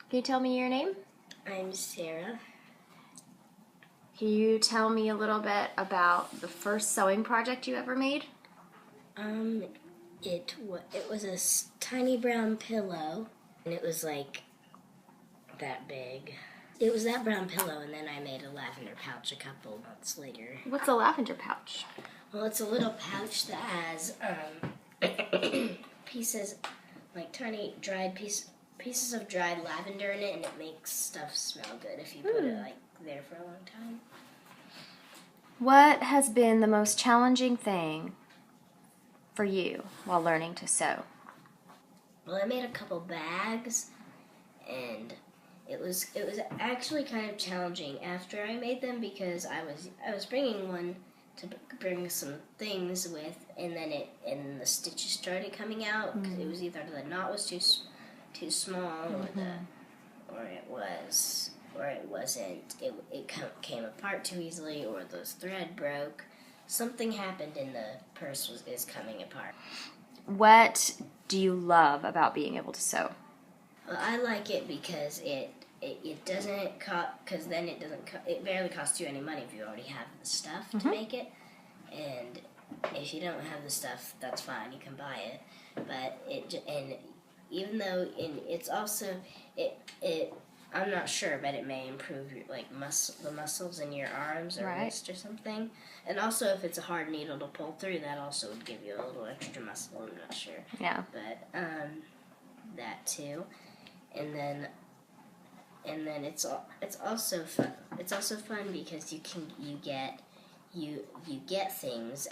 Can you tell me your name? I'm Sera. Can you tell me a little bit about the first sewing project you ever made? It was a tiny brown pillow, and it was like that big. It was that brown pillow, and then I made a lavender pouch a couple months later. What's a lavender pouch? Well, it's a little pouch that has pieces, like tiny dried pieces of dried lavender in it, and it makes stuff smell good if you put it like there for a long time. What has been the most challenging thing for you while learning to sew? Well, I made a couple bags, and it was actually kind of challenging after I made them because I was bringing one to bring some things with, and then the stitches started coming out because it was either the knot was too small or it wasn't. It came apart too easily, or the thread broke. Something happened and the purse is coming apart. What do you love about being able to sew? Well, I like it because it doesn't cost, because then it barely costs you any money if you already have the stuff to make it, and if you don't have the stuff, that's fine, you can buy it. But even though it's also I'm not sure, but it may improve your the muscles in your arms or wrist or something. And also, if it's a hard needle to pull through, that also would give you a little extra muscle. I'm not sure. Yeah. But that too, and then it's also fun. It's also fun because you get things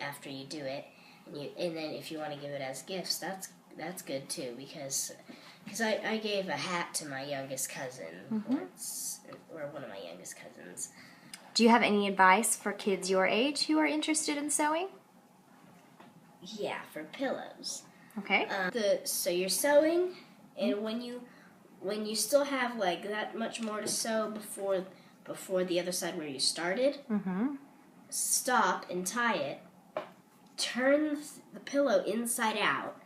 after you do it, and then if you want to give it as gifts, that's good too because I gave a hat to my youngest cousin once, or one of my youngest cousins. Do you have any advice for kids your age who are interested in sewing? Yeah, for pillows. Okay. So you're sewing, and when you still have like that much more to sew before the other side where you started, stop and tie it. Turn the pillow inside out.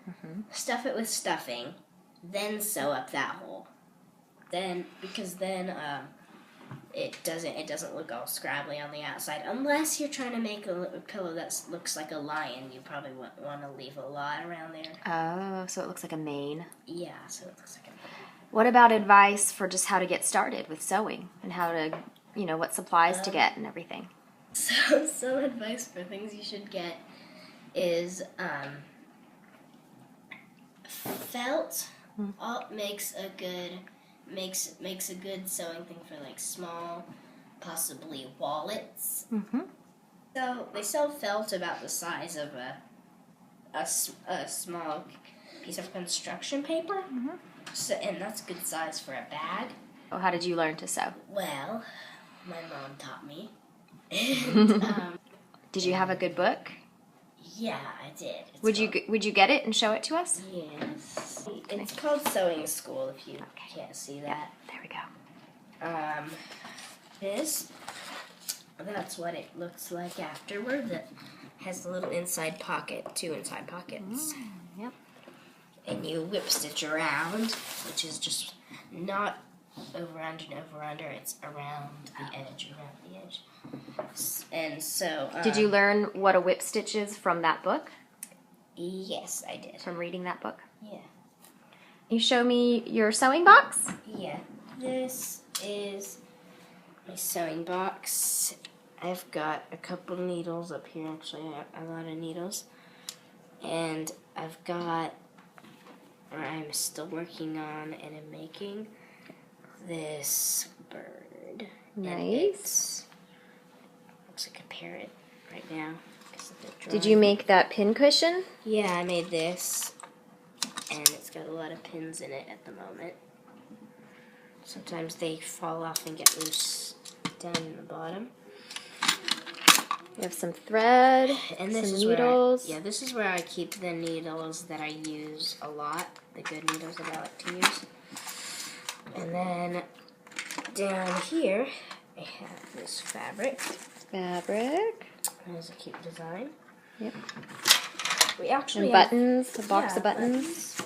Stuff it with stuffing. Then sew up that hole. Because it doesn't look all scrabbly on the outside. Unless you're trying to make a pillow that looks like a lion, you probably want to leave a lot around there. Oh, so it looks like a mane. Yeah, so it looks like a mane. What about advice for just how to get started with sewing and how to, what supplies to get and everything? So some advice for things you should get is felt. Makes a good sewing thing for like small, possibly wallets. So they sell felt about the size of a small piece of construction paper. So, and that's a good size for a bag. Oh, how did you learn to sew? Well, my mom taught me. And, did you have a good book? Yeah, I did. Would you get it and show it to us? Yes. It's called Sewing School if you can't see that. Yeah, there we go. That's what it looks like afterward. That has a little inside pocket, 2 inside pockets. Yep. And you whip stitch around, which is just not over under and over under. It's around the edge. And so... did you learn what a whip stitch is from that book? Yes, I did. From reading that book? Yeah. Can you show me your sewing box? Yeah. This is my sewing box. I've got a couple needles up here, actually. I have a lot of needles. And I'm still working on and I'm making this bird. Nice. Looks like a parrot right now. Did you make that pin cushion? Yeah, I made this. And it's got a lot of pins in it at the moment. Sometimes they fall off and get loose down in the bottom. You have some thread, and some needles. This is where I keep the needles that I use a lot, the good needles that I like to use. And then down here, I have this fabric. There's a cute design. Yep. We actually have buttons, a box of buttons.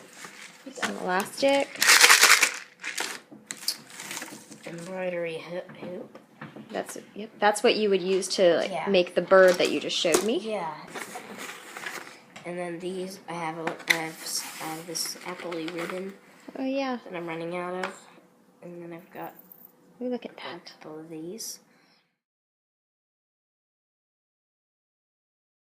Some elastic. embroidery hoop. That's what you would use to make the bird that you just showed me. Yeah. And then these, I have this appley ribbon. Oh yeah. That I'm running out of, and then I've got Ooh, look at that. a couple of these.